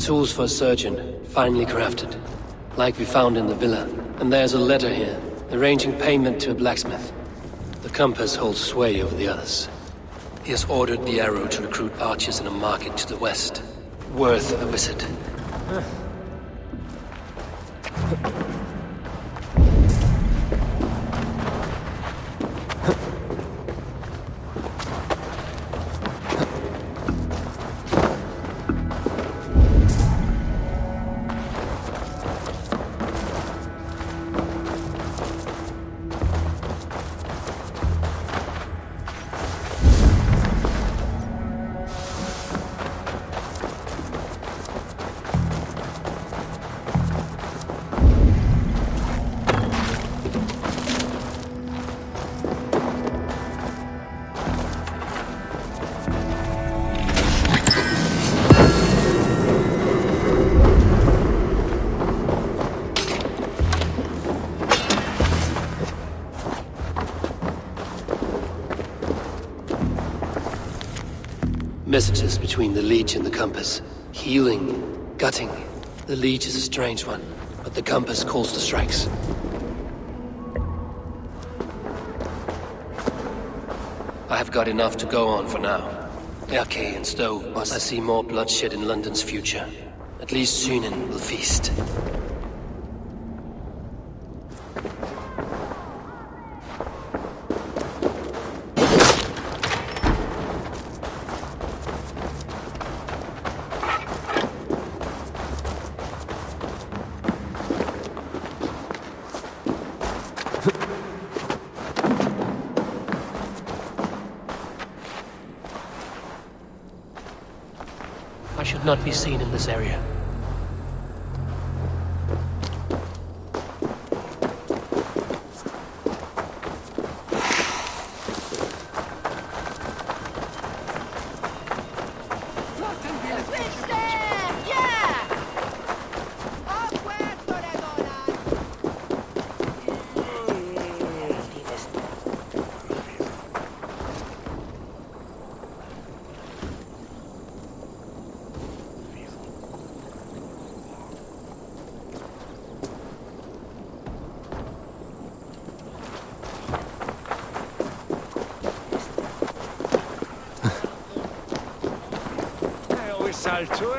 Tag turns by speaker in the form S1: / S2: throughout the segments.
S1: tools for a surgeon, finely crafted. Like we found in the villa. And there's a letter here, arranging payment to a blacksmith. The compass holds sway over the others. He has ordered the arrow to recruit archers in a market to the west. Worth a visit. Messages between the Leech and the compass. Healing, gutting. The Leech is a strange one, but the compass calls the strikes. I have got enough to go on for now. Erke and Stowe must see more bloodshed in London's future. At least Sunan will feast. I should not be seen in this area.
S2: Salto,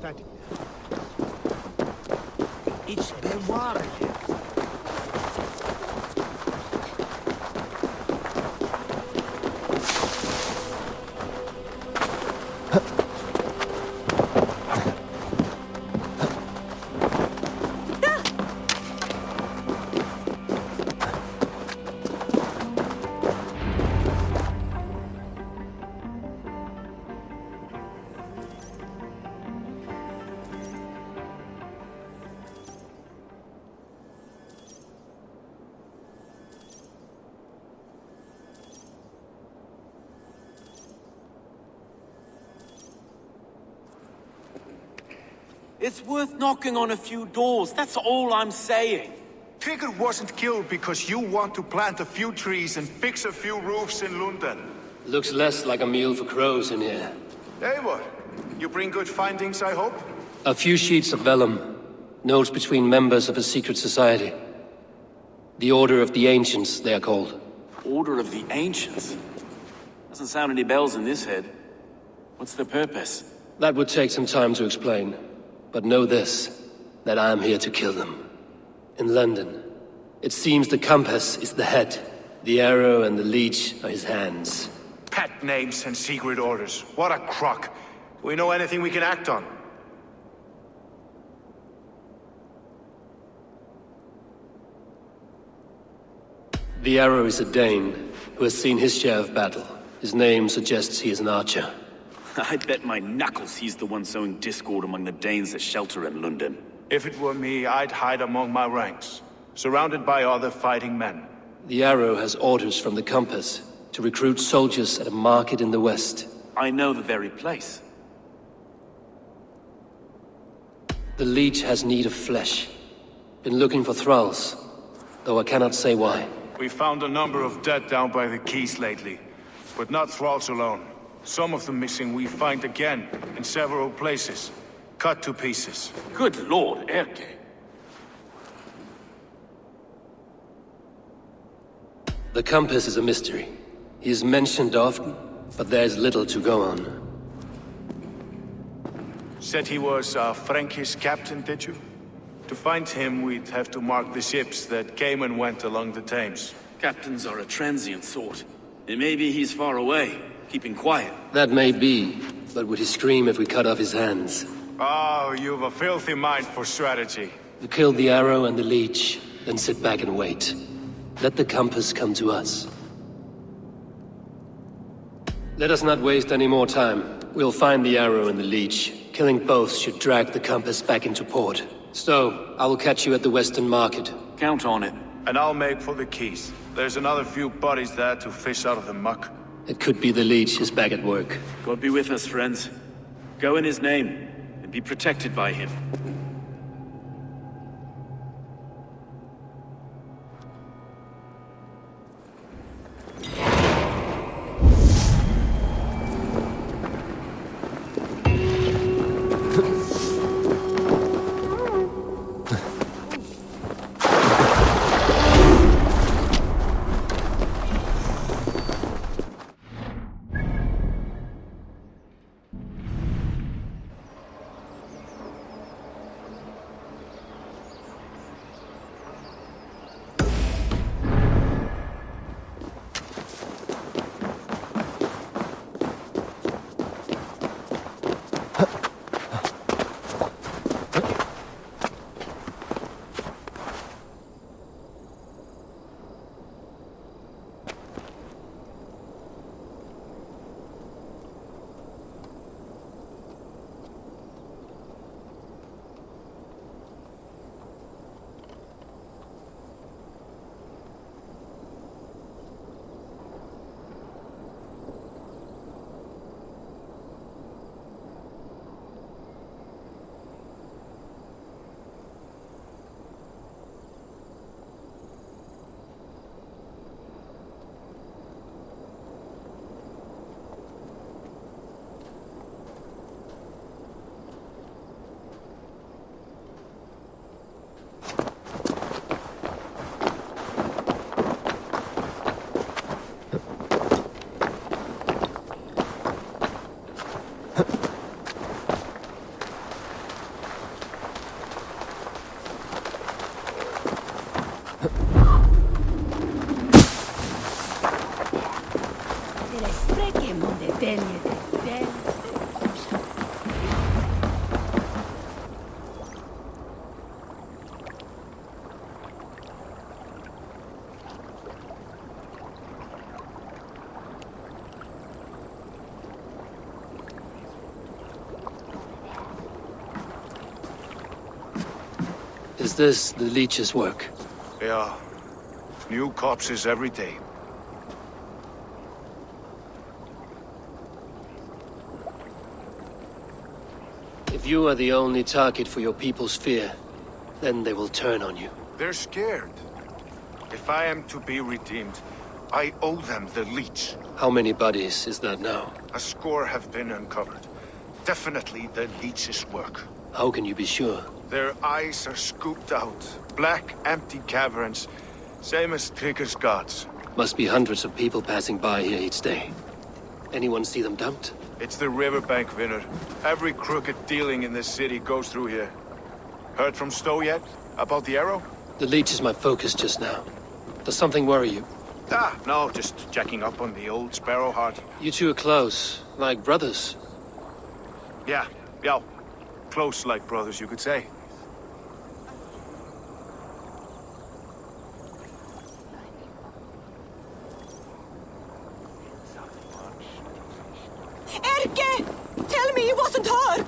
S2: that it's Beware.
S3: It's worth knocking on a few doors, that's all I'm saying.
S4: Tigger wasn't killed because you want to plant a few trees and fix a few roofs in London.
S1: Looks less like a meal for crows in here.
S4: Eivor, you bring good findings, I hope?
S1: A few sheets of vellum. Notes between members of a secret society. The Order of the Ancients, they are called.
S3: Order of the Ancients? Doesn't sound any bells in this head. What's the purpose?
S1: That would take some time to explain. But know this, that I am here to kill them. In London, it seems the compass is the head. The arrow and the leech are his hands.
S4: Pet names and secret orders. What a crock. Do we know anything we can act on?
S1: The arrow is a Dane, who has seen his share of battle. His name suggests he is an archer.
S3: I bet my knuckles he's the one sowing discord among the Danes that shelter in London.
S4: If it were me, I'd hide among my ranks, surrounded by other fighting men.
S1: The arrow has orders from the compass to recruit soldiers at a market in the west.
S3: I know the very place.
S1: The leech has need of flesh. Been looking for thralls, though I cannot say why.
S4: We found a number of dead down by the quays lately, but not thralls alone. Some of the missing we find again in several places, cut to pieces.
S3: Good lord, Erke.
S1: The compass is a mystery. He is mentioned often, but there is little to go on.
S4: Said he was a Frankish captain, did you? To find him, we'd have to mark the ships that came and went along the Thames.
S3: Captains are a transient sort. It may be he's far away, keeping quiet.
S1: That may be, but would he scream if we cut off his hands?
S4: Oh, you've a filthy mind for strategy.
S1: We kill the arrow and the leech, then sit back and wait. Let the compass come to us. Let us not waste any more time. We'll find the arrow and the leech. Killing both should drag the compass back into port. So, I will catch you at the Western Market.
S3: Count on it.
S4: And I'll make for the quays. There's another few bodies there to fish out of the muck.
S1: It could be the leech is back at work.
S3: God be with us, friends. Go in his name, and be protected by him.
S1: Is this the leech's work?
S4: Yeah. New corpses every day.
S1: If you are the only target for your people's fear, then they will turn on you.
S4: They're scared. If I am to be redeemed, I owe them the leech.
S1: How many bodies is that now?
S4: A score have been uncovered. Definitely the leech's work.
S1: How can you be sure?
S4: Their eyes are scooped out. Black, empty caverns. Same as Trigger's gods.
S1: Must be hundreds of people passing by here each day. Anyone see them dumped?
S4: It's the riverbank, Vinner. Every crooked dealing in this city goes through here. Heard from Stowe yet? About the arrow?
S1: The leech is my focus just now. Does something worry you?
S4: No, just checking up on the old Sparrowheart.
S1: You two are close, like brothers.
S4: Yeah. Close like brothers, you could say.
S5: Erke! Tell me it wasn't her!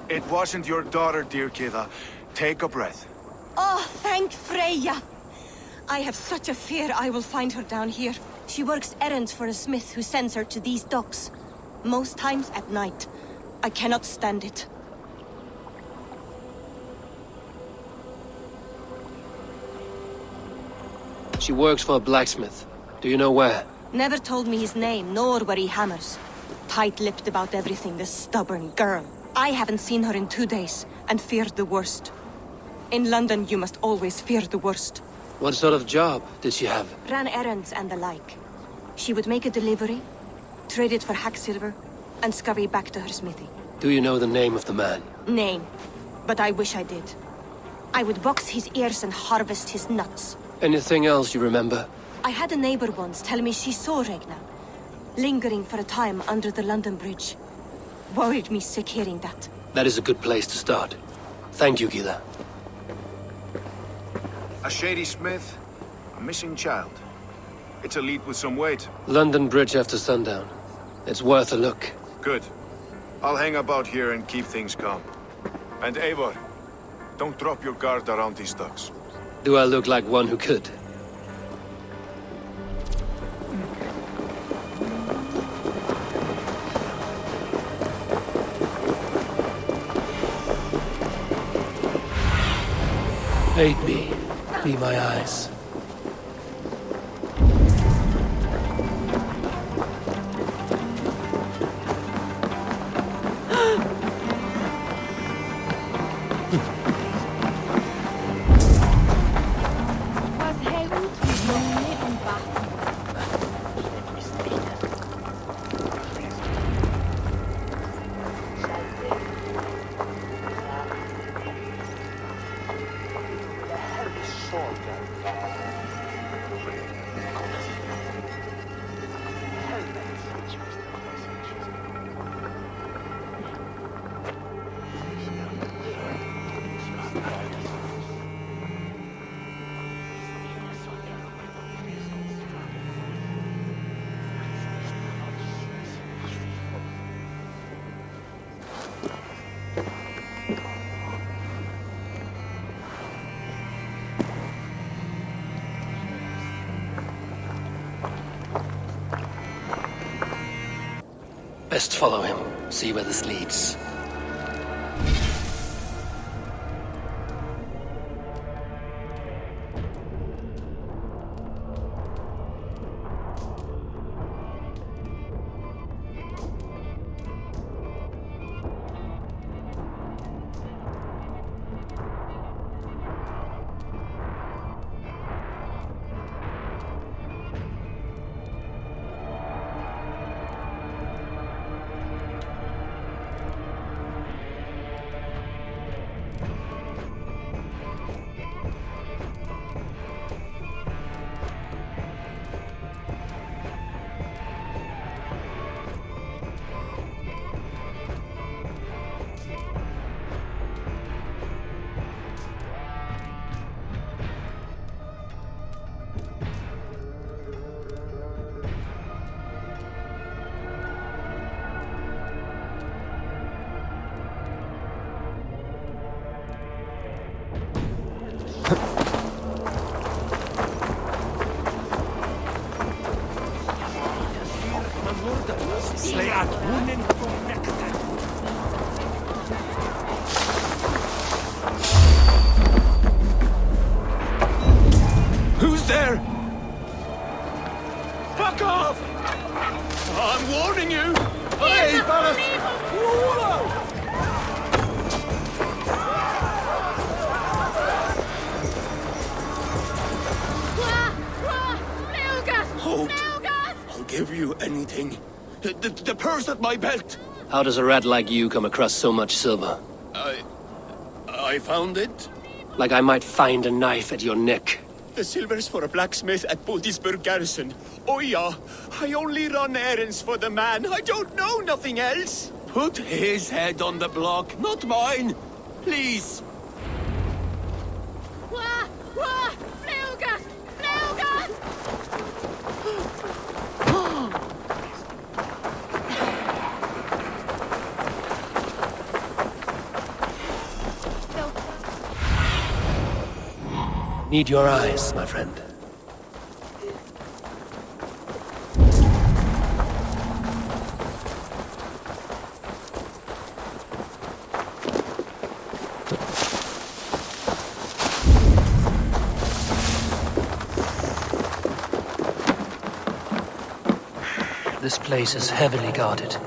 S4: It wasn't your daughter, dear Kida. Take a breath.
S5: Oh, thank Freya. I have such a fear I will find her down here. She works errands for a smith who sends her to these docks. Most times at night. I cannot stand it.
S1: She works for a blacksmith. Do you know where?
S5: Never told me his name, nor where he hammers. Tight-lipped about everything, this stubborn girl. I haven't seen her in 2 days, and feared the worst. In London, you must always fear the worst.
S1: What sort of job did she have?
S5: Ran errands and the like. She would make a delivery, trade it for hack silver, and scurry back to her smithy.
S1: Do you know the name of the man?
S5: Name. But I wish I did. I would box his ears and harvest his nuts.
S1: Anything else you remember?
S5: I had a neighbor once tell me she saw Regna, lingering for a time under the London Bridge. Worried me sick hearing that.
S1: That is a good place to start. Thank you, Gila.
S4: A shady smith, a missing child. It's a lead with some weight.
S1: London Bridge after sundown. It's worth a look.
S4: Good. I'll hang about here and keep things calm. And Eivor, don't drop your guard around these ducks.
S1: Do I look like one who could? Aid me. Be my eyes. Best follow him, see where this leads.
S6: The purse at my belt.
S1: How does a rat like you come across so much silver?
S6: I found it.
S1: Like I might find a knife at your neck.
S6: The silver's for a blacksmith at Bodisburg garrison. Oh yeah, I only run errands for the man. I don't know nothing else. Put his head on the block, not mine. Please.
S7: Wah! Wah! Flugas! Flugas!
S1: Need your eyes, my friend. This place is heavily guarded.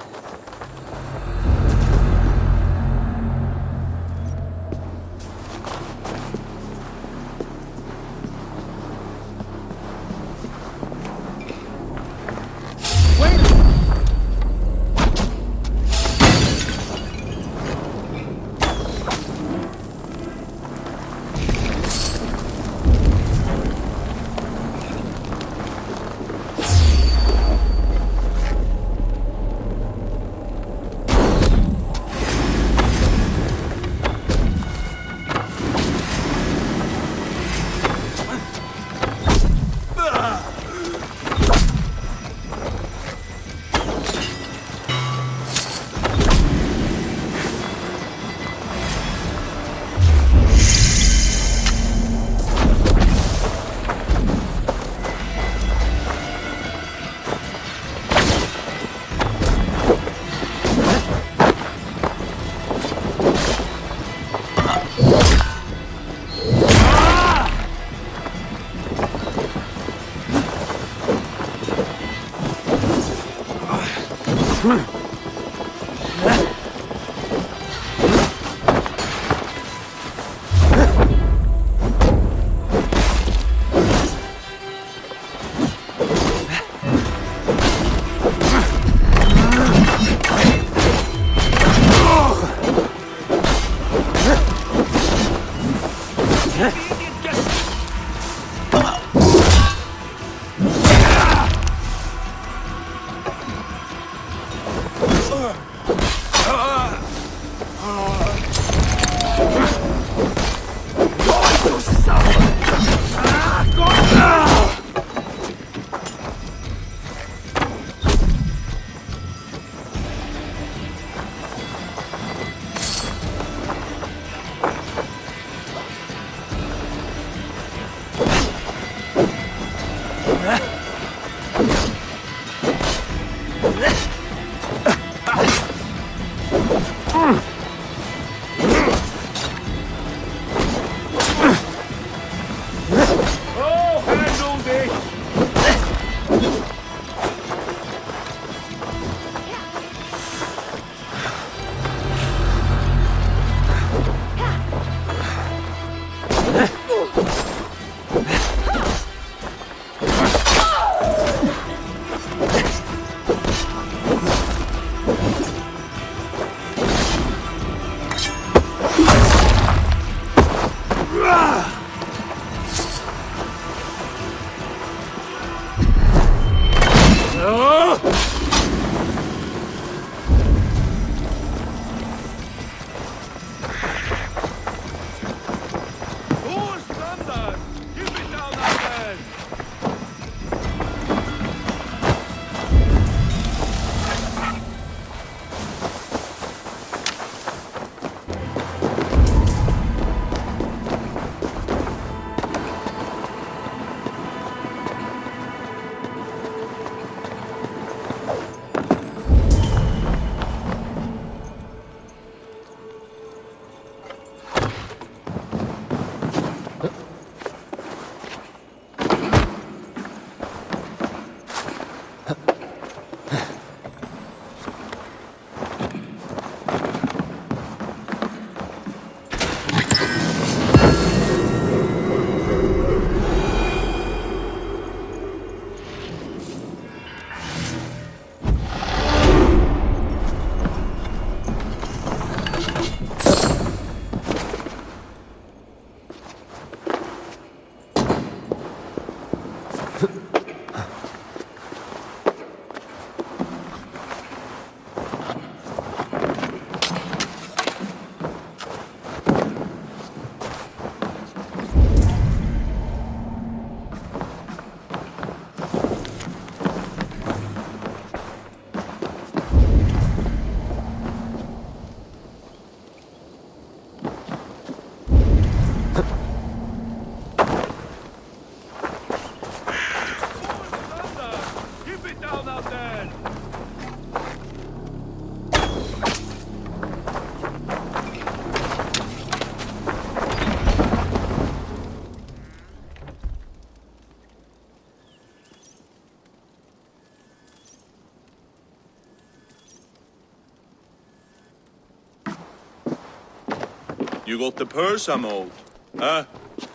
S8: You got the purse I'm owed. Huh?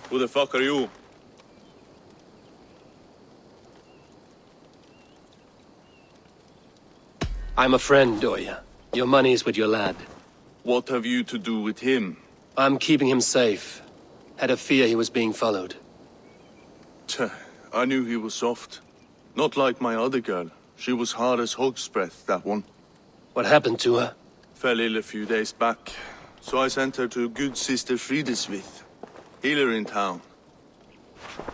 S8: Who the fuck are you?
S1: I'm a friend, Oya. Your money's with your lad.
S8: What have you to do with him?
S1: I'm keeping him safe. Had a fear he was being followed.
S8: Tch, I knew he was soft. Not like my other girl. She was hard as hog's breath, that one.
S1: What happened to her?
S8: Fell ill a few days back. So I sent her to good Sister Frideswith. Healer in town.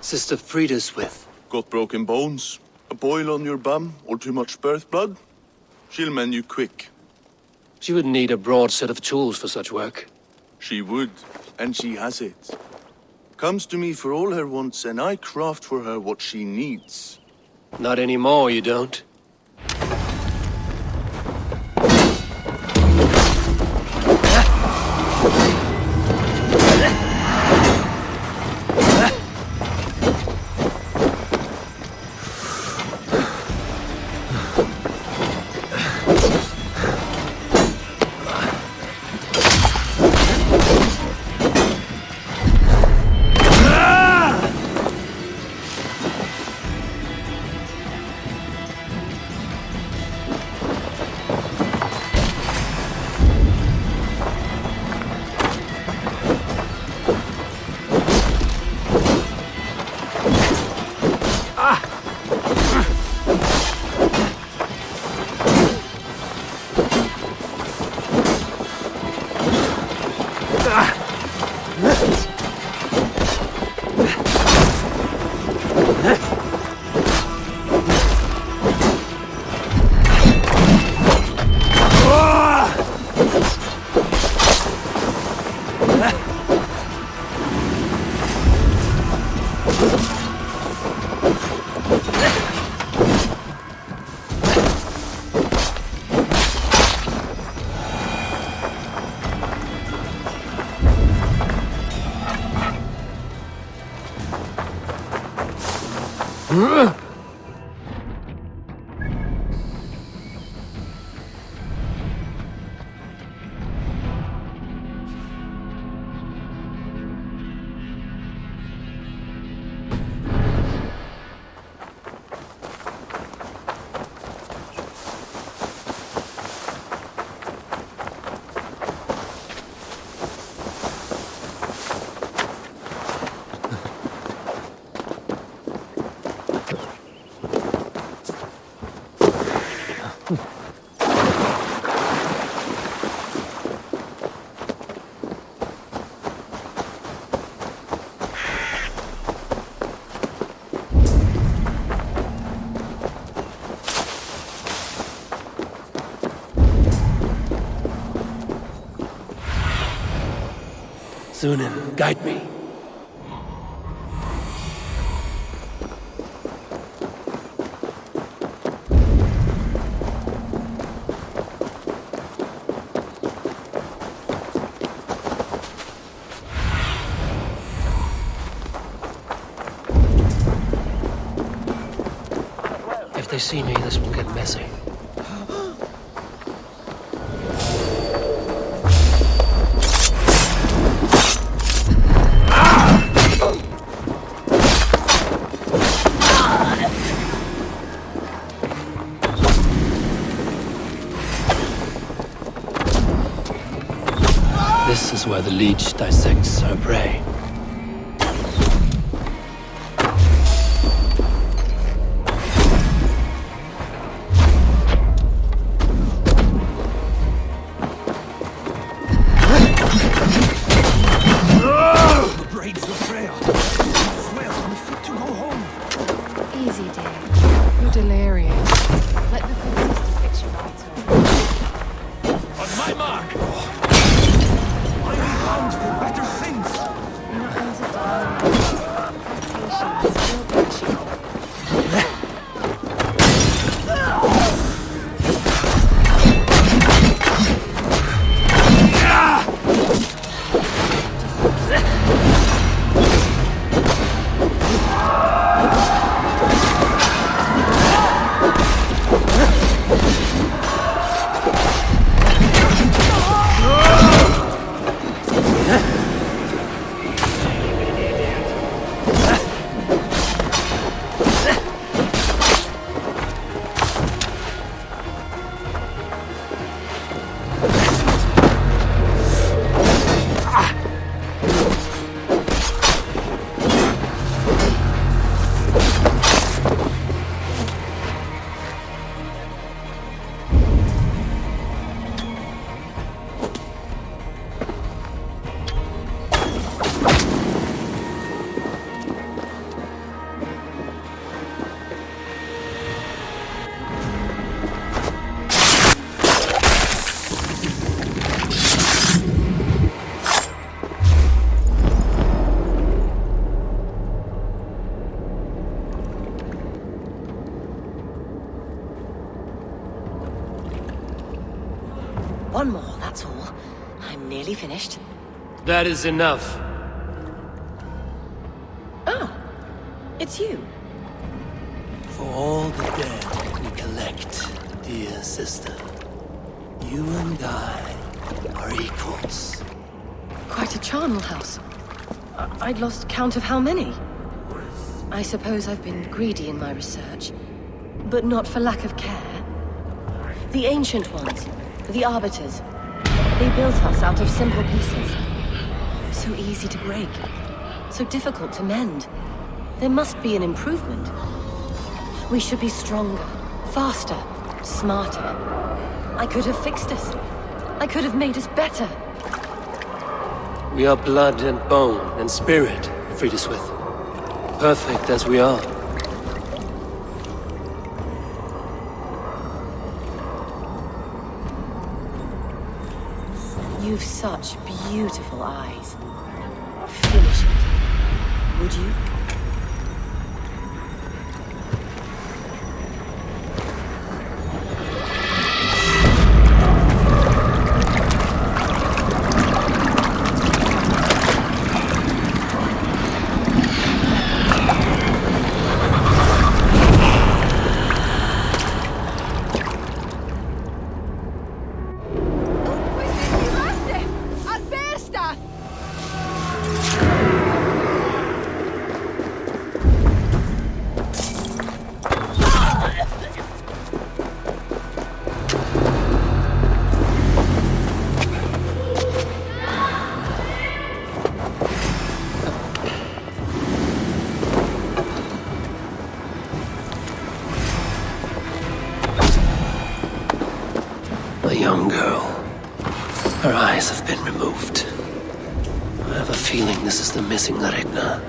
S1: Sister Frideswith.
S8: Got broken bones, a boil on your bum, or too much birth blood? She'll mend you quick.
S1: She would need a broad set of tools for such work.
S8: She would, and she has it. Comes to me for all her wants, and I craft for her what she needs.
S1: Not anymore, you don't. Sunan, guide me. If they see me, this will get messy. This is where the leech dissects her prey.
S2: The braids of Freya. I swear I'm fit to go home.
S7: Easy, dear. You're delirious. Let the good sister fix you right up.
S2: On my mark. I am bound for better things.
S5: nearly finished.
S1: That is enough.
S5: Ah, it's you.
S1: For all the dead we collect, dear sister, you and I are equals.
S5: Quite a charnel house. I'd lost count of how many. I suppose I've been greedy in my research, but not for lack of care. The ancient ones, the arbiters, they built us out of simple pieces. So easy to break, so difficult to mend. There must be an improvement. We should be stronger, faster, smarter. I could have fixed us. I could have made us better.
S1: We are blood and bone and spirit, Friedeswith. Perfect as we are.
S5: You've such beautiful eyes. Finish it, would you?
S1: A young girl. Her eyes have been removed. I have a feeling this is the missing Regna.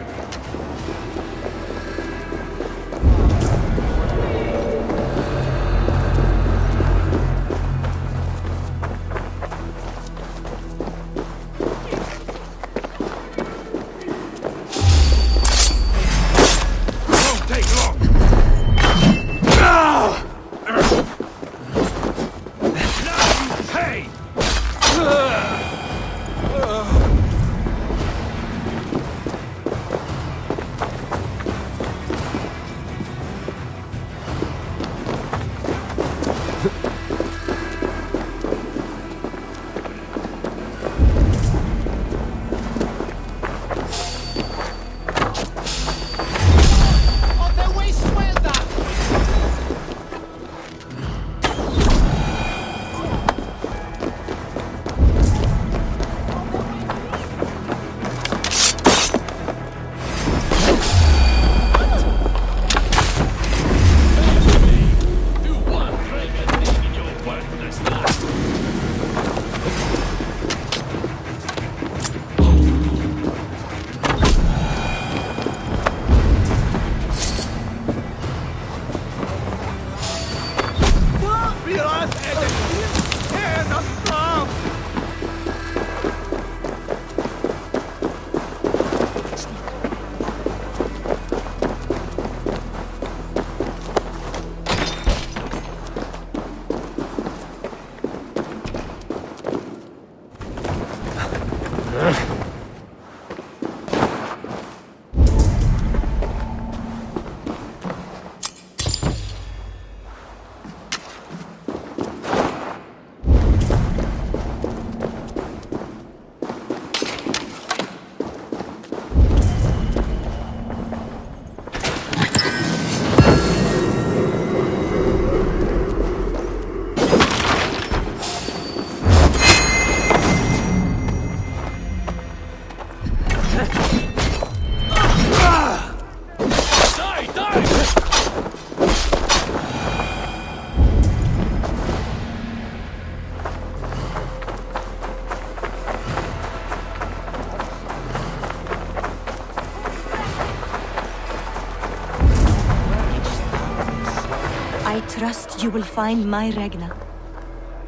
S5: I trust you will find my Regna.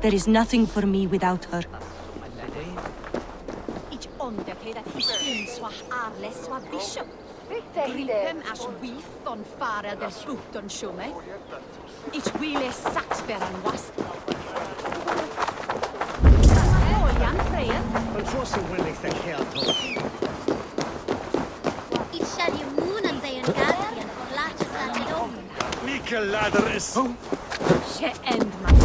S5: There is nothing for me without her.
S9: Ich onderte that he syns wa arles wa bishop. Gripem as weef on fara del sputon shume. Ich wile saxberan wast. Jan Freya.
S2: Kosse will ik the hell to.
S9: It's Shady Moon and they and Guardian for Latches at the own.
S2: Mika ladder is...
S7: She end my...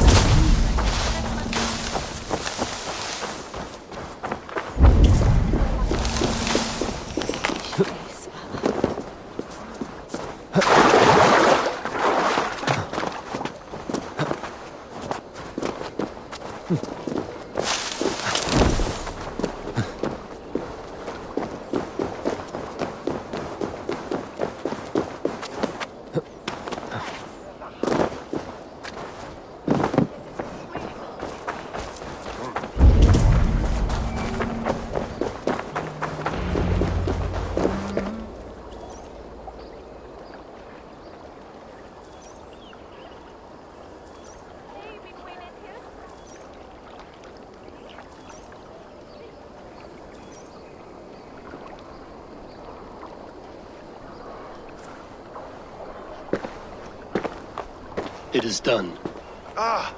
S1: It is done.
S4: Ah,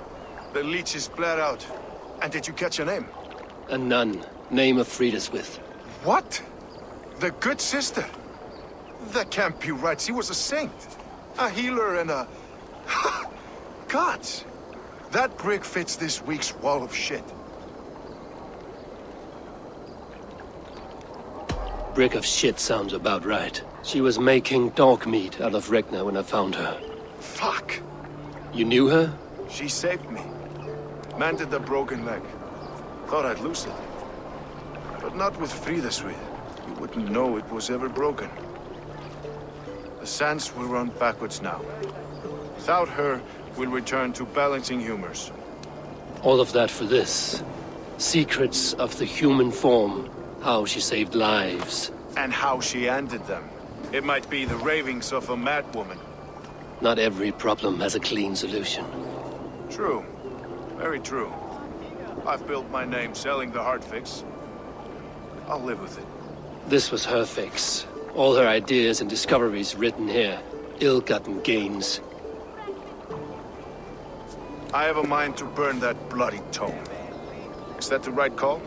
S4: the leech is bled out. And did you catch her name?
S1: A nun, name of Friedaswith.
S4: What? The good sister? That can't be right. She was a saint. A healer and a... Gods! That brick fits this week's wall of shit.
S1: Brick of shit sounds about right. She was making dog meat out of Regna when I found her.
S4: Fuck!
S1: You knew her?
S4: She saved me. Mended the broken leg. Thought I'd lose it. But not with Friedaswith. You wouldn't know it was ever broken. The sands will run backwards now. Without her, we'll return to balancing humors.
S1: All of that for this. Secrets of the human form. How she saved lives.
S4: And how she ended them. It might be the ravings of a madwoman.
S1: Not every problem has a clean solution.
S4: True. Very true. I've built my name selling the heart fix. I'll live with it.
S1: This was her fix. All her ideas and discoveries written here. Ill-gotten gains.
S4: I have a mind to burn that bloody tome. Is that the right call?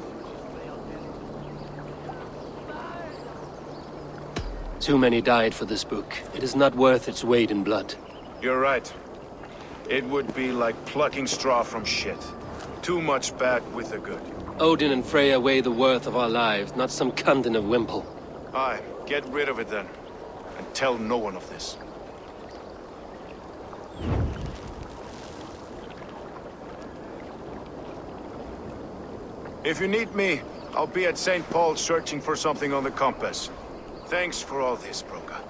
S1: Too many died for this book. It is not worth its weight in blood.
S4: You're right. It would be like plucking straw from shit. Too much bad with the good.
S1: Odin and Freya weigh the worth of our lives, not some cunt in a wimple.
S4: Aye, get rid of it then. And tell no one of this. If you need me, I'll be at St. Paul's searching for something on the compass. Thanks for all this, Broka.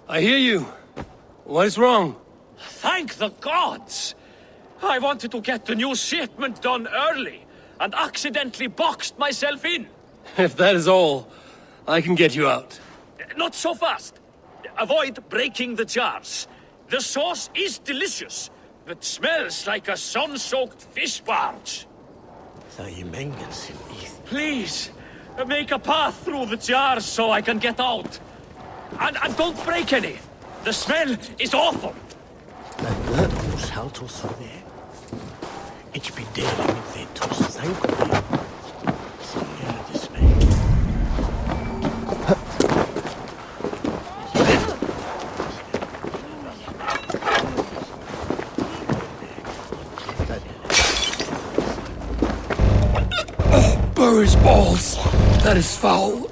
S1: I hear you. What is wrong?
S10: Thank the gods! I wanted to get the new shipment done early, and accidentally boxed myself in.
S1: If that is all, I can get you out.
S10: Not so fast. Avoid breaking the jars. The sauce is delicious, but smells like a sun-soaked fish barge.
S2: Så i mängden sin is
S10: Please, make a path through the jars so I can get out. And don't break any. The smell is awful.
S6: Hos haltos for det. Ikke bli delen med det tos zanko. Så er det smell.
S1: Burry's balls. That is foul.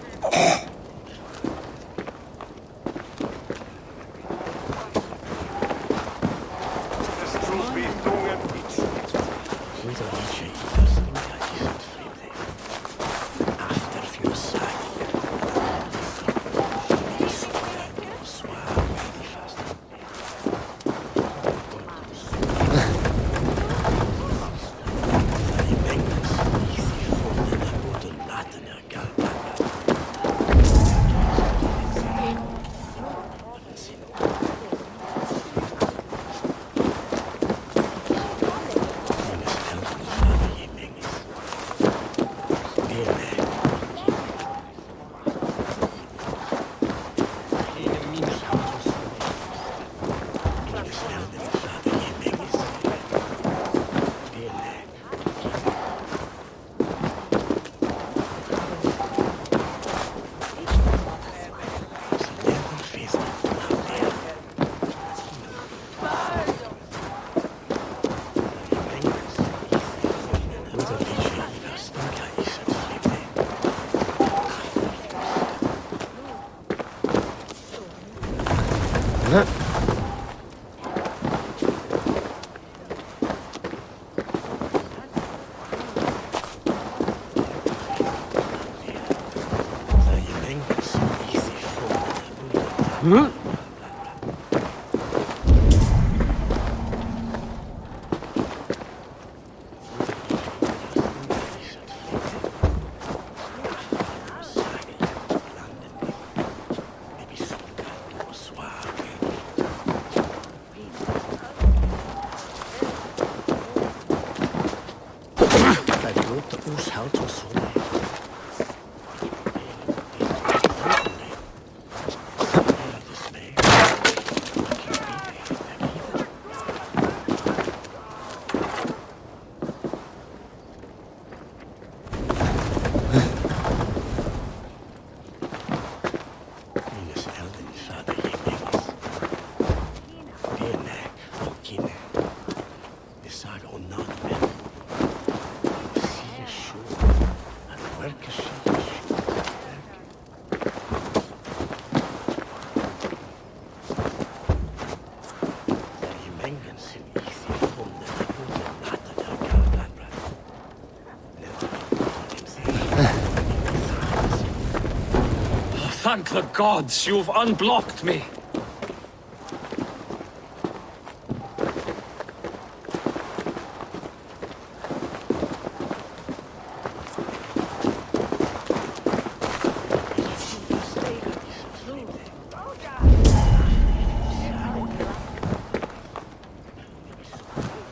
S10: Thank the gods, you've unblocked me.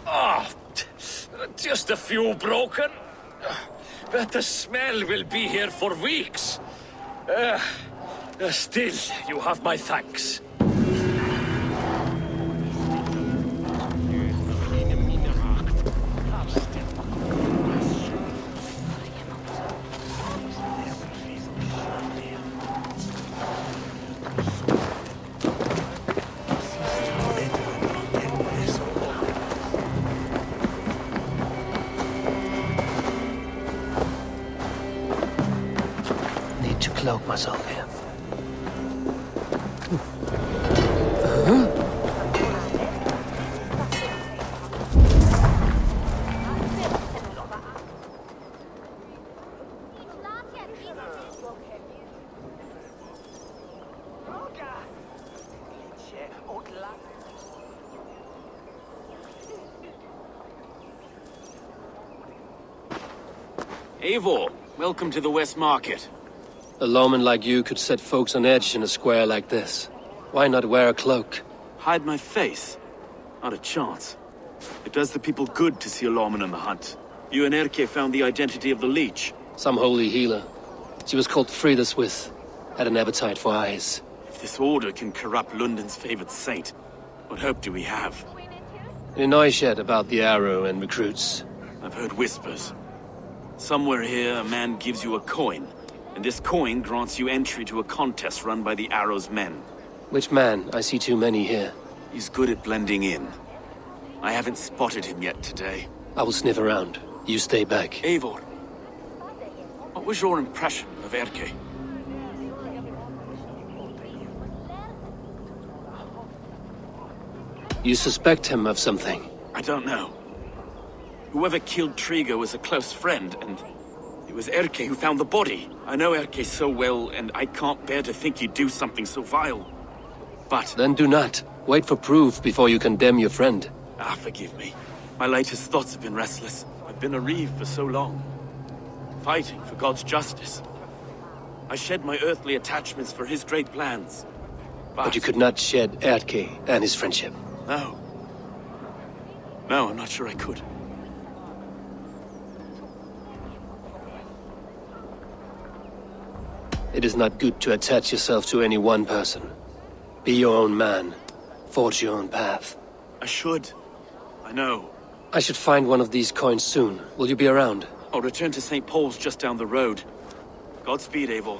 S10: Ah, just a few broken. But the smell will be here for weeks. Still, you have my thanks.
S1: Need to cloak myself here.
S3: Eivor, welcome to the West Market.
S1: A lawman like you could set folks on edge in a square like this. Why not wear a cloak?
S3: Hide my face? Not a chance. It does the people good to see a lawman on the hunt. You and Erke found the identity of the leech.
S1: Some holy healer. She was called Frida Swith. Had an appetite for eyes.
S3: If this order can corrupt London's favored saint, what hope do we have?
S1: Any noise yet about the arrow and recruits?
S3: I've heard whispers. Somewhere here, a man gives you a coin, and this coin grants you entry to a contest run by the Arrow's men.
S1: Which man? I see too many here.
S3: He's good at blending in. I haven't spotted him yet today.
S1: I will sniff around. You stay back.
S3: Eivor, what was your impression of Erke?
S1: You suspect him of something?
S3: I don't know. Whoever killed Trigo was a close friend, and it was Erke who found the body. I know Erke so well, and I can't bear to think he'd do something so vile. But...
S1: Then do not. Wait for proof before you condemn your friend.
S3: Ah, forgive me. My latest thoughts have been restless. I've been a reeve for so long. Fighting for God's justice. I shed my earthly attachments for his great plans.
S1: But you could not shed Erke and his friendship.
S3: No. No, I'm not sure I could.
S1: It is not good to attach yourself to any one person. Be your own man. Forge your own path.
S3: I should. I know.
S1: I should find one of these coins soon. Will you be around?
S3: I'll return to St. Paul's just down the road. Godspeed, Eivor.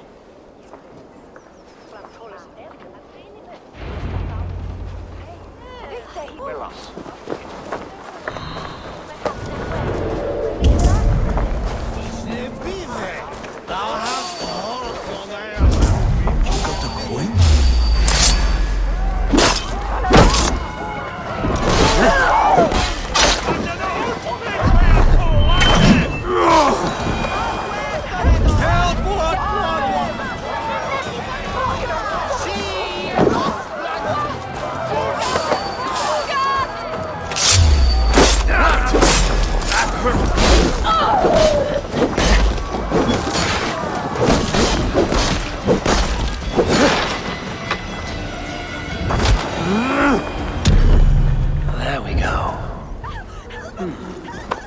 S1: There we go.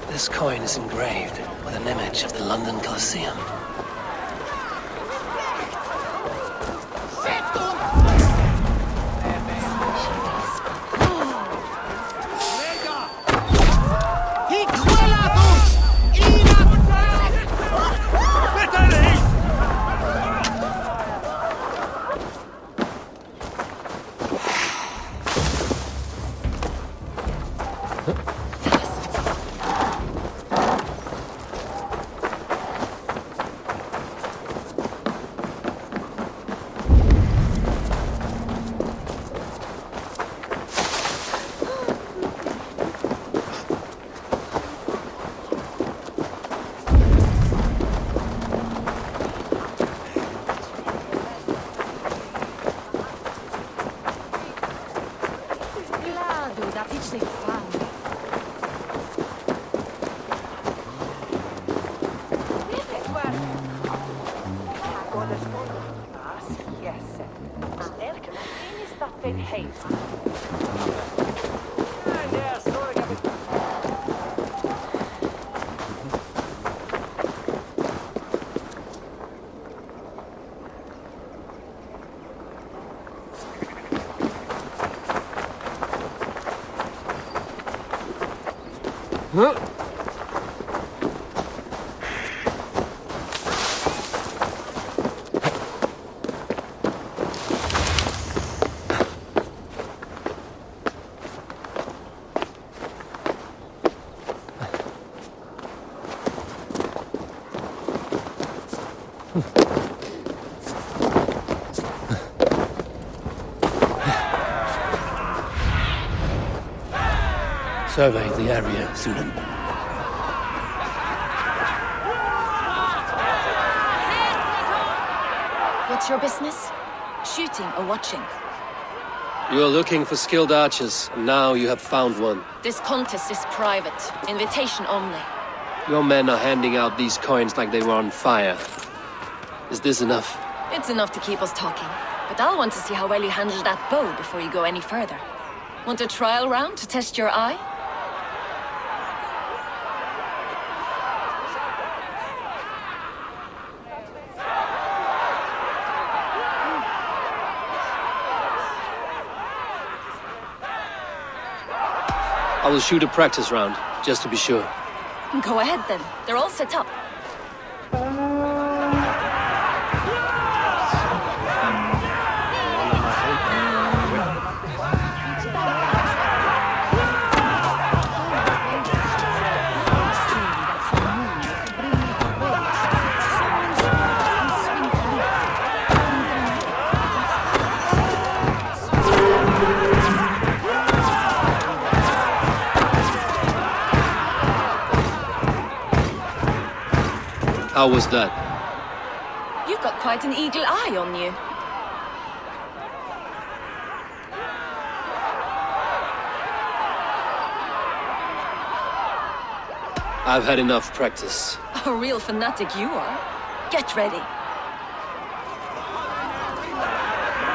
S1: This coin is engraved with an image of the London Colosseum. Survey the area, Sunan.
S7: What's your business? Shooting or watching?
S1: You are looking for skilled archers, and now you have found one.
S7: This contest is private. Invitation only.
S1: Your men are handing out these coins like they were on fire. Is this enough?
S7: It's enough to keep us talking. But I'll want to see how well you handle that bow before you go any further. Want a trial round to test your eye?
S1: I will shoot a practice round, just to be sure.
S7: Go ahead then. They're all set up.
S1: How was that?
S7: You've got quite an eagle eye on you.
S1: I've had enough practice.
S7: A real fanatic you are. Get ready.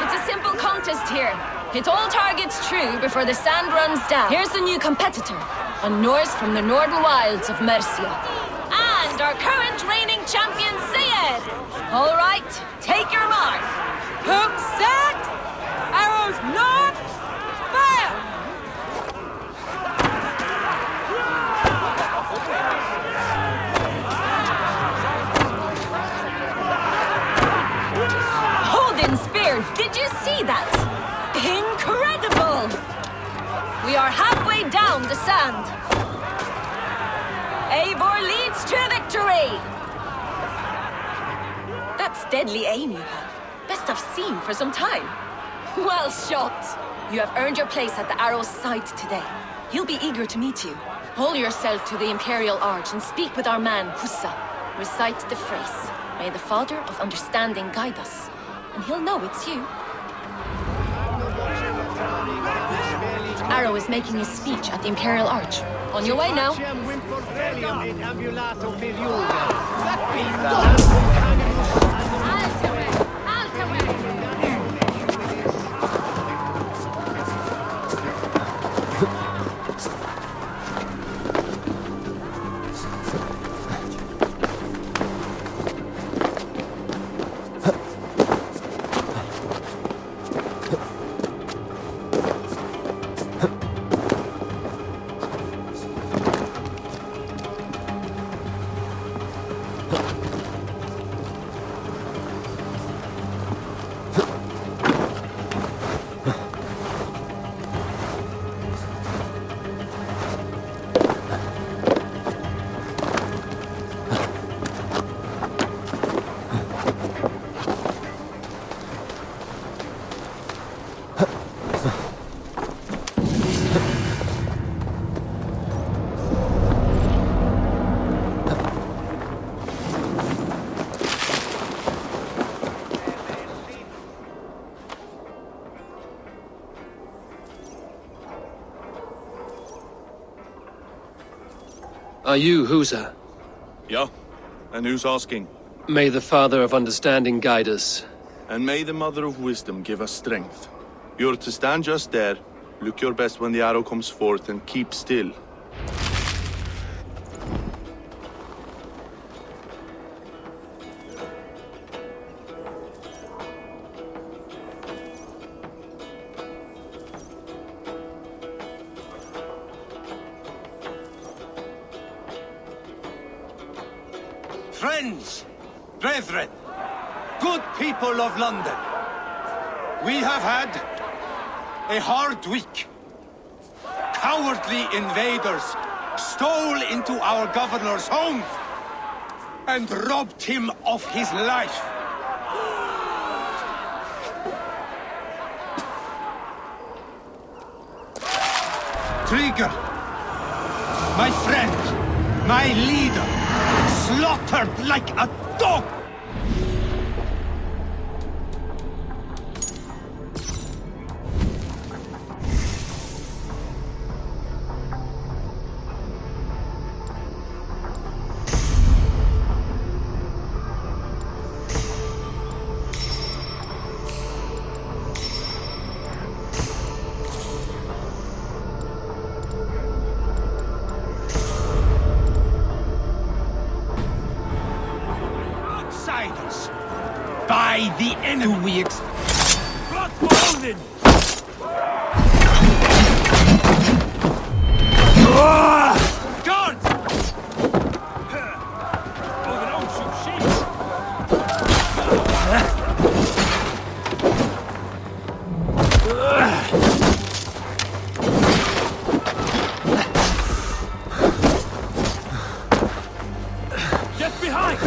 S7: It's a simple contest here. Hit all targets true before the sand runs down. Here's the new competitor, a Norse from the northern wilds of Mercia. And our current reigning champion, Sayed! All right, take your mark. Hook set! Arrows not! Fire! Odin spear, did you see that? Incredible! We are halfway down the sand. Eivor leads to victory! That's deadly aim you have. Best I've seen for some time. Well shot! You have earned your place at the arrow's side today. He'll be eager to meet you. Hold yourself to the Imperial Arch and speak with our man, Hussa. Recite the phrase. May the Father of Understanding guide us. And he'll know it's you. Arrow is making his speech at the Imperial Arch. On your way now.
S1: Are you Husa?
S8: Yeah? And who's asking?
S1: May the Father of Understanding guide us.
S8: And may the Mother of Wisdom give us strength. You're to stand just there, look your best when the arrow comes forth, and keep still.
S2: Friends, brethren, good people of London, we have had a hard week. Cowardly invaders stole into our governor's home and robbed him of his life. Trigger, my friend, my leader, slaughtered like a dog! By the enemy we expect. Guards!
S10: Get behind!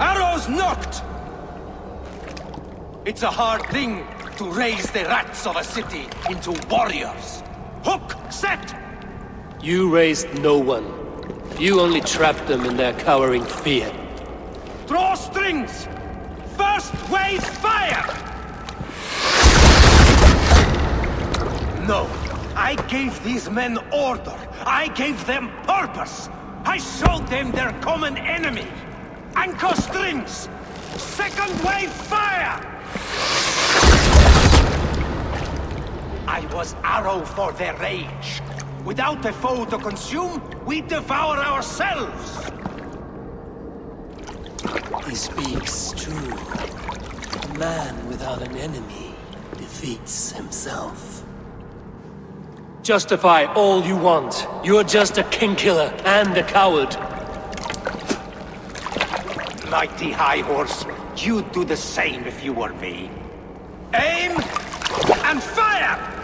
S2: Arrows knocked! It's a hard thing to raise the rats of a city into warriors. Hook, set!
S1: You raised no one. You only trapped them in their cowering fear.
S2: Draw strings! First wave fire! No, I gave these men order. I gave them purpose. I showed them their common enemy. Anchor strings! Second wave fire! I was arrow for their rage. Without a foe to consume, we devour ourselves!
S1: He speaks true. A man without an enemy defeats himself. Justify all you want. You're just a king-killer and a coward.
S2: Mighty High Horse, you'd do the same if you were me. Aim and fire!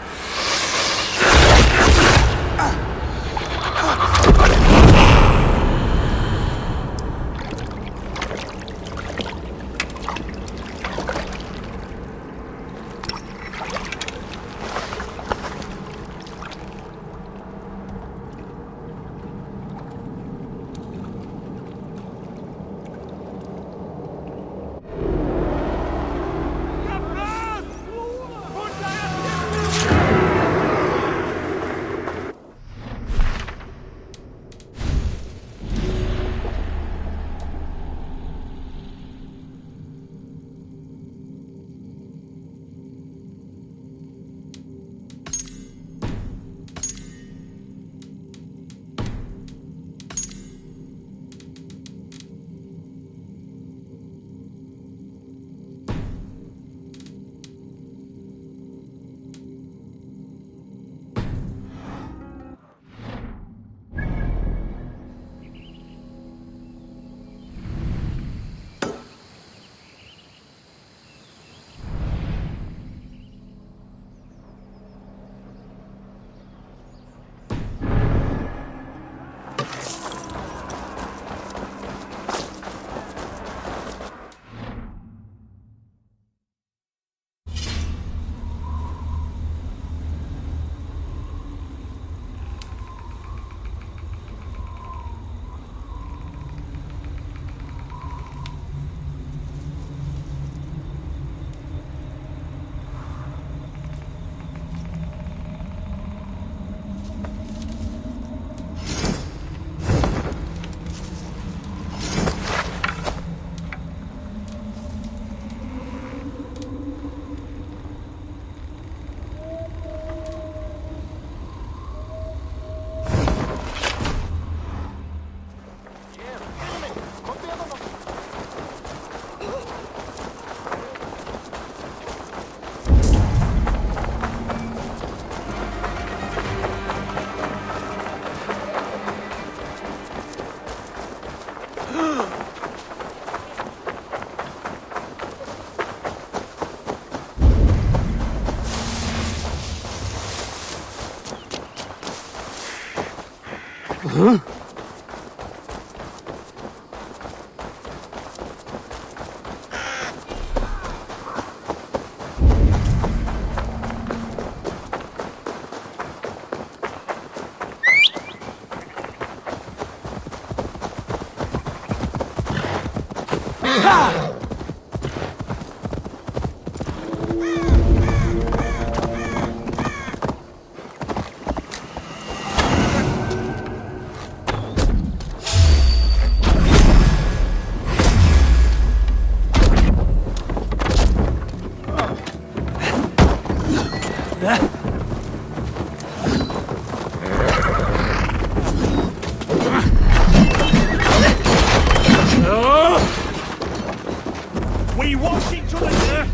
S10: We wash each other there.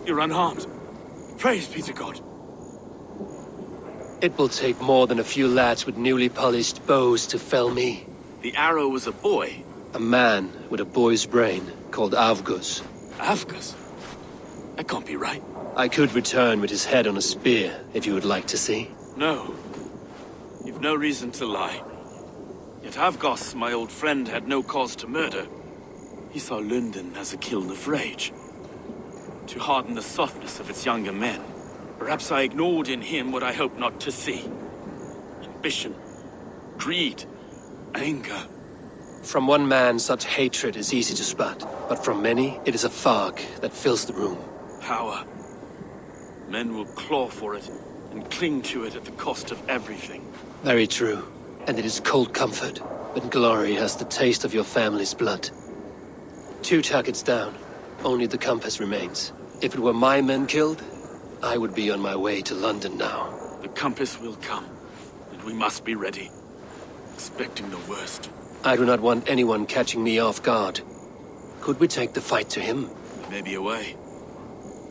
S3: You're unharmed. Praise be to God.
S1: It will take more than a few lads with newly polished bows to fell me.
S3: The arrow was a boy.
S1: A man with a boy's brain called Avgus.
S3: Avgus? That can't be right.
S1: I could return with his head on a spear, if you would like to see.
S3: No. You've no reason to lie. Yet Avgos, my old friend, had no cause to murder. He saw London as a kiln of rage. To harden the softness of its younger men. Perhaps I ignored in him what I hoped not to see. Ambition, greed, anger.
S1: From one man, such hatred is easy to spot, but from many, it is a fog that fills the room.
S3: Power. Men will claw for it, and cling to it at the cost of everything.
S1: Very true. And it is cold comfort, when glory has the taste of your family's blood. 2 targets down. Only the compass remains. If it were my men killed, I would be on my way to London now.
S3: The compass will come, and we must be ready. Expecting the worst.
S1: I do not want anyone catching me off guard. Could we take the fight to him?
S3: There may be a way.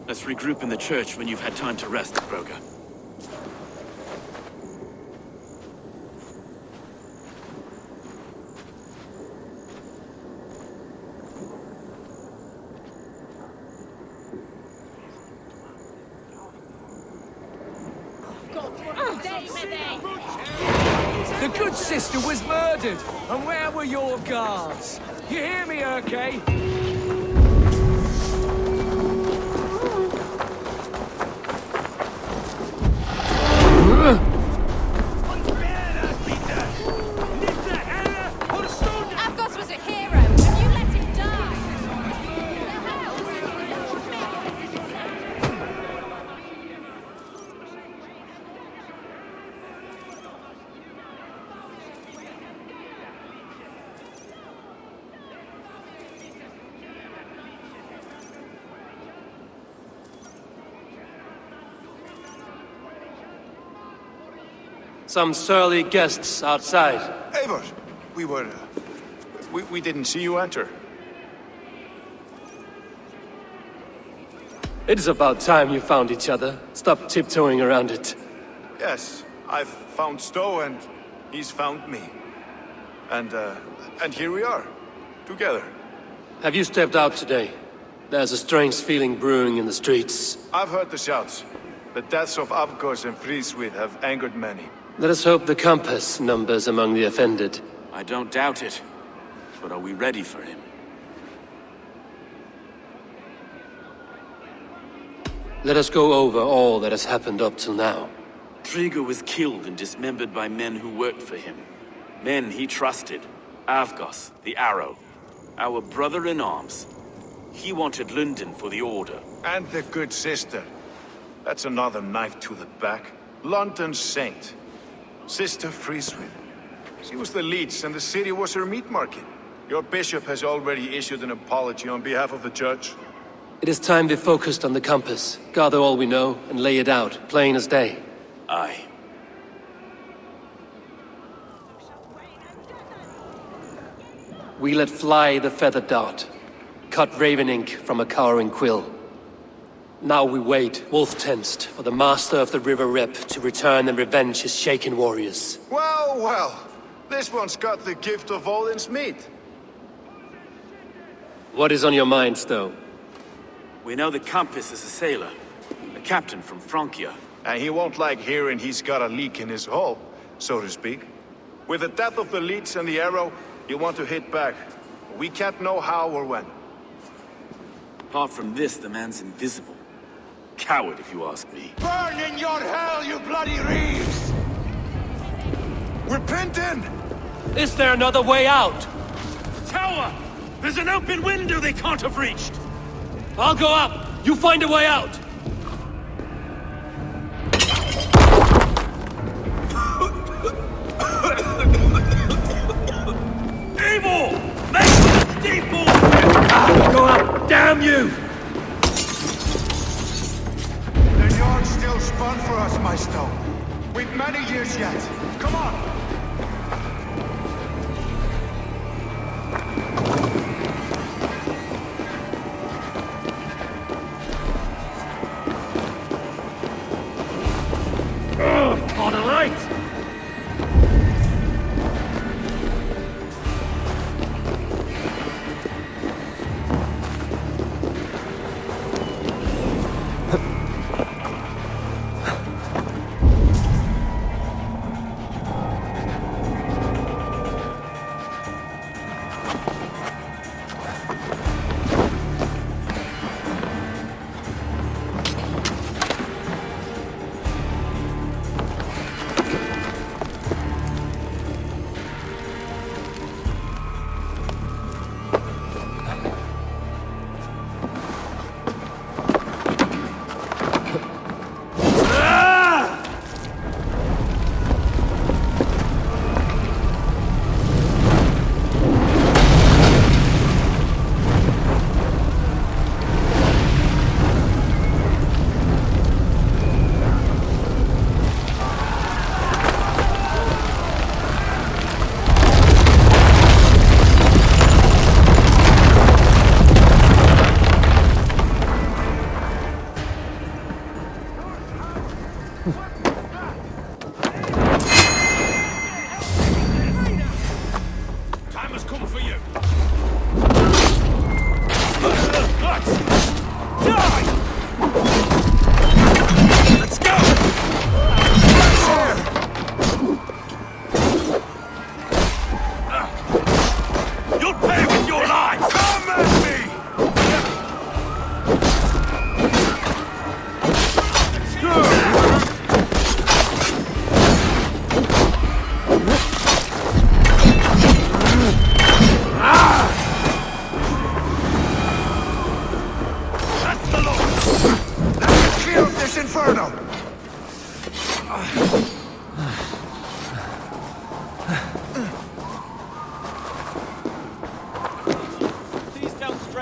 S3: Let's regroup in the church when you've had time to rest, Broga.
S11: The good sister was murdered, and where were your guards? You hear me, Erke?
S9: Avgos was a hero, and you let him die!
S1: Some surly guests outside.
S4: Eivor, we didn't see you enter.
S1: It is about time you found each other. Stop tiptoeing around it.
S4: Yes, I've found Stowe and he's found me. And here we are, together.
S1: Have you stepped out today? There's a strange feeling brewing in the streets.
S4: I've heard the shouts. The deaths of Avgos and Friswith have angered many.
S1: Let us hope the compass numbers among the offended.
S3: I don't doubt it. But are we ready for him?
S1: Let us go over all that has happened up till now.
S3: Trigo was killed and dismembered by men who worked for him. Men he trusted. Avgos, the Arrow. Our brother-in-arms. He wanted London for the Order.
S4: And the good sister. That's another knife to the back. London's saint. Sister Friswith. She was the leech and the city was her meat market. Your bishop has already issued an apology on behalf of the church.
S1: It is time we focused on the compass, gather all we know, and lay it out, plain as day.
S3: Aye.
S1: We let fly the feathered dart, cut raven ink from a cowering quill. Now we wait, wolf-tensed, for the master of the River Rep to return and revenge his shaken warriors.
S4: Well, well. This one's got the gift of Odin's meat.
S1: What is on your mind, Stowe?
S3: We know the compass is a sailor. A captain from Francia.
S4: And he won't like hearing he's got a leak in his hull, so to speak. With the death of the leech and the arrow, you want to hit back. We can't know how or when.
S3: Apart from this, the man's invisible. Coward, if you ask me.
S2: Burn in your hell, you bloody reeves!
S4: We're pinned in!
S1: Is there another way out?
S3: Tower! There's an open window they can't have reached!
S1: I'll go up! You find a way out!
S3: Evil! Make the steeple!
S1: Go up! Damn you!
S2: The yard's still spun for us, my Stowe. We've many years yet. Come on!
S10: On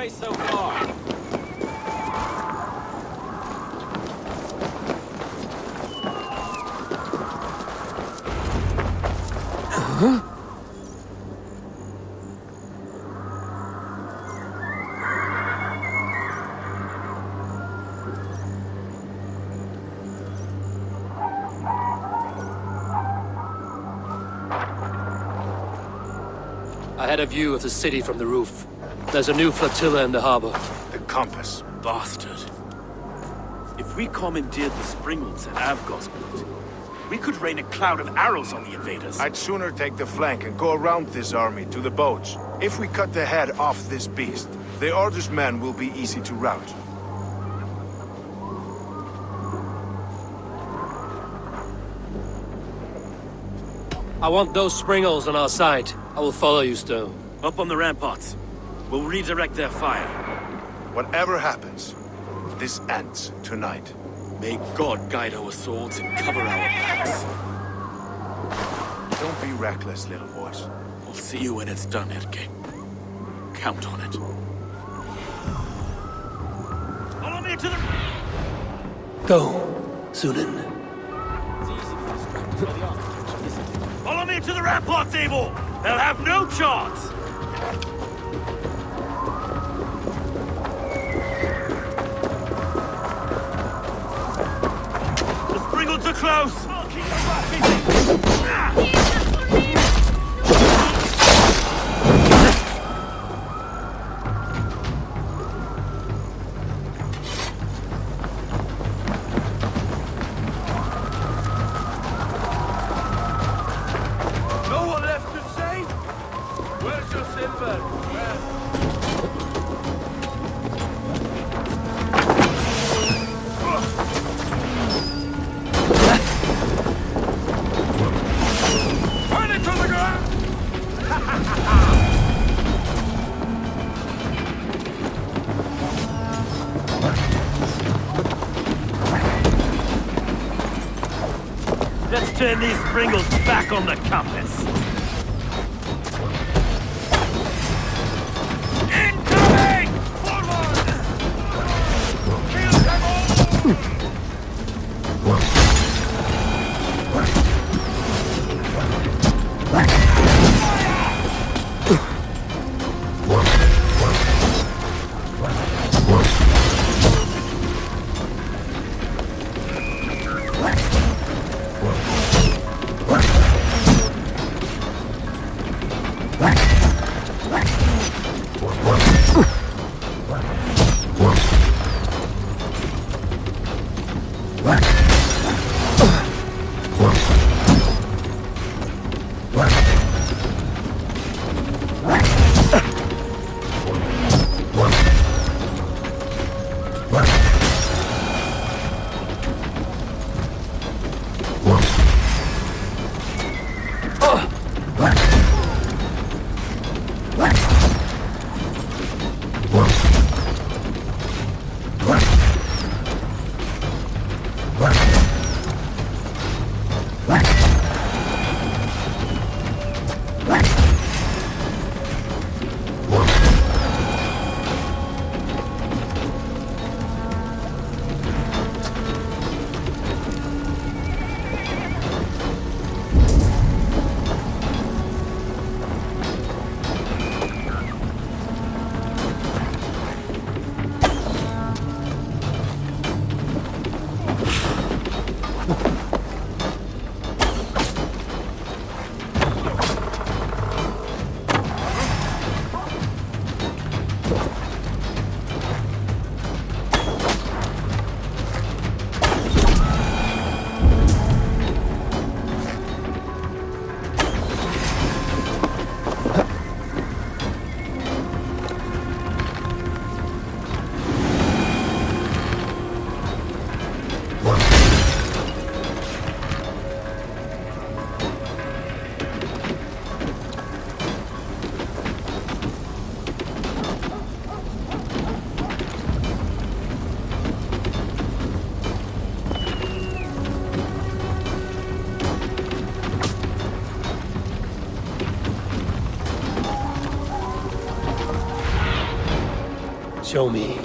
S10: way so far.
S1: I had a view of the city from the roof. There's a new flotilla in the harbor.
S4: The compass.
S3: Bastard. If we commandeered the Springolds at Avgosport, we could rain a cloud of arrows on the invaders.
S4: I'd sooner take the flank and go around this army to the boats. If we cut the head off this beast, the Order's men will be easy to rout.
S1: I want those Springolds on our side. I will follow you, Stowe.
S3: Up on the ramparts. We'll redirect their fire.
S4: Whatever happens, this ends tonight.
S3: May God guide our swords and cover our backs.
S4: Don't be reckless, little boys.
S3: We'll see you when it's done, Erke. Count on it. Follow me to the...
S1: Go, Sunan.
S3: Follow me to the ramparts, Abel! They'll have no chance! The Springolds are close!
S8: No one left to say? Where's your silver? Turn it to the ground!
S3: Let's turn these Springolds back on the compass! Incoming! Forward! Kill them all!
S1: Show me.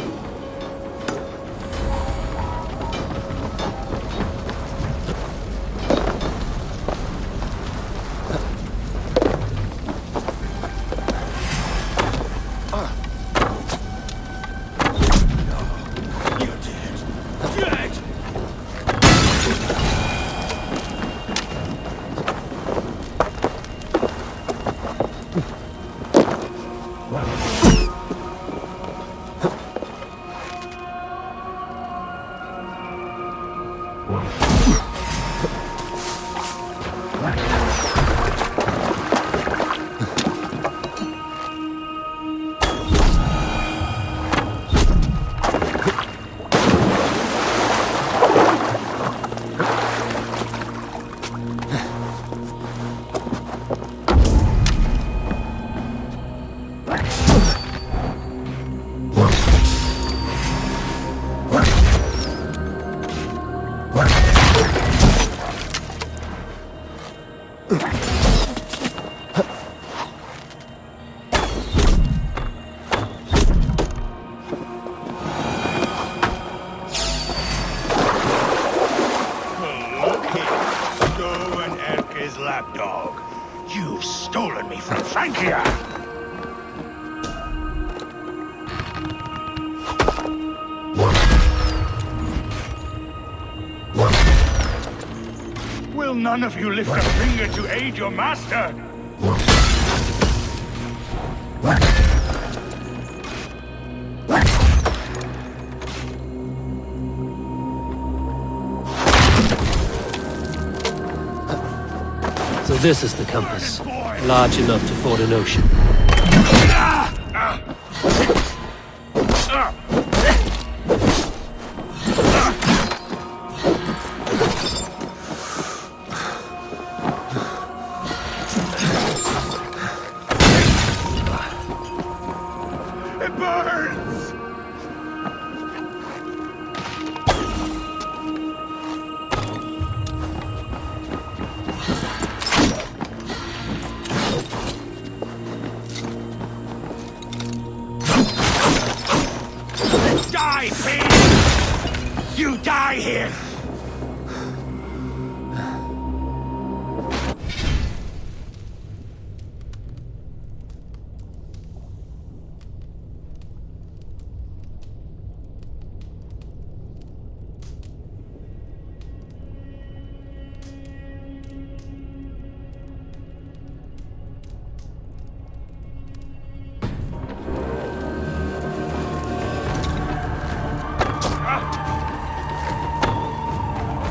S12: Lapdog. You've stolen me from Francia! Will none of you lift a finger to aid your master?
S1: So this is the compass. Large enough to ford an ocean.
S12: It burns! Die, pig! You die here!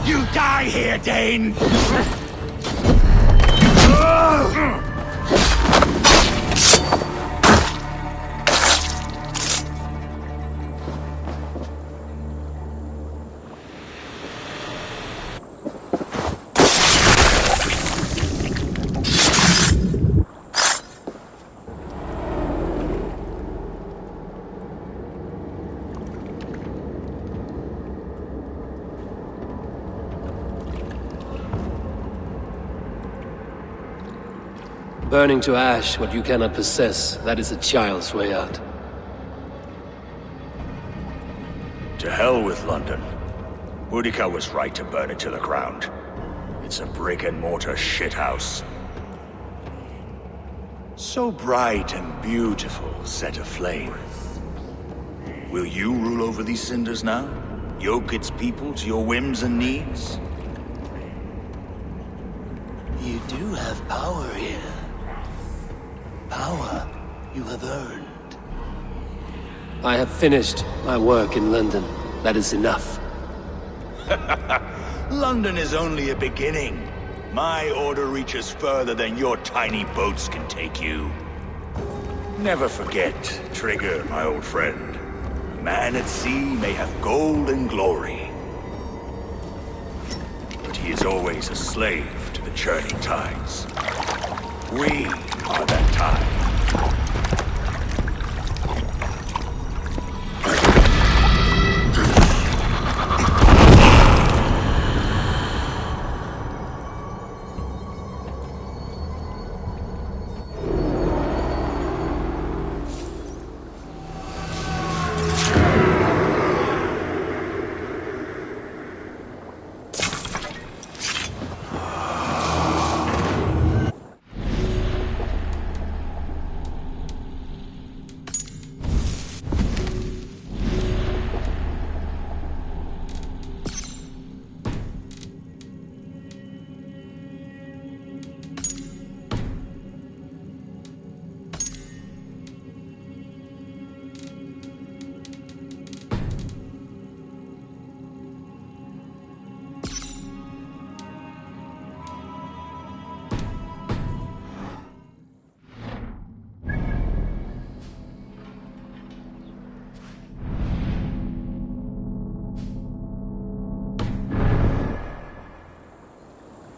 S12: You die here, Dane!
S1: Burning to ash what you cannot possess, that is a child's way out.
S12: To hell with London. Boudica was right to burn it to the ground. It's a brick-and-mortar shithouse. So bright and beautiful, set aflame. Will you rule over these cinders now? Yoke its people to your whims and needs?
S1: You do have power here. Power you have earned. I have finished my work in London. That is enough.
S12: London is only a beginning. My order reaches further than your tiny boats can take you. Never forget, Trigger, my old friend. A man at sea may have gold and glory, but he is always a slave to the churning tides. We are that tide.